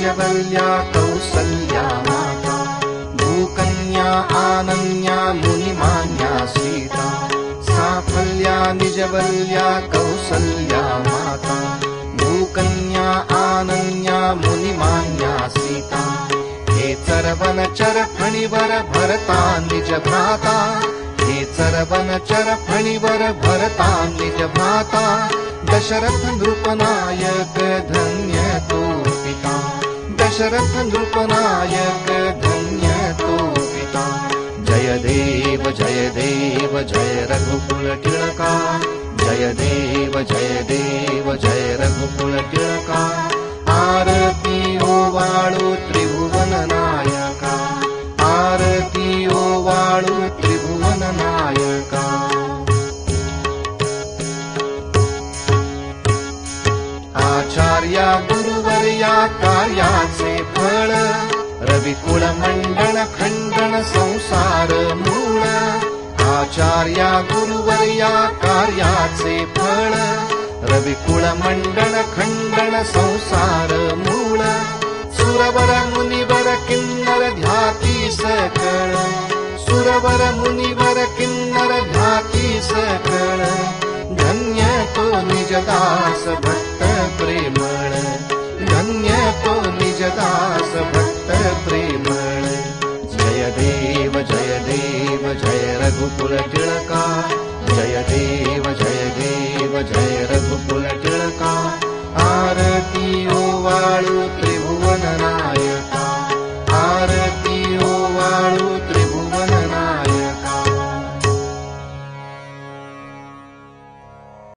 निजवल्या कौसल्या माता भूकन्या आनन्या मुनिमान्या सीता साफल्या निजवल्या कौसल्या माता भूकन्या आनन्या मुनिमान्या सीता हे चरवन चर फणीवर भरता निज भ्राता हे चरवन चर फणीवर भरता निज भ्राता दशरथ नृपनायक धन्य तो पिता दशरथ नृपनायक धन्य तो पिता जय देव जय रघुकुल टिळका जय देव जय रघुकुल टिळका आरती ओवाळू त्रिभुवन नायका आरती ओवाळू त्रिभुवन नायका आचार्या गुरुवर्या कार्याचे फळ रविकुल मंडळ खंडन संसार मूळ आचार्या गुरुवर्या कार्याचे फळ रविकुल मंडळ खंडन संसार मूळ सुरवर मुनिवर किन्नर ध्याती सकळ सुरवर मुनिवर किन्नर ध्याती सकळ धन्य तो निजदास भक्त प्रेमळ धन्य तो निजदास भक्त प्रेमळ जय देव जय रघुकुल टिळका जय देव जय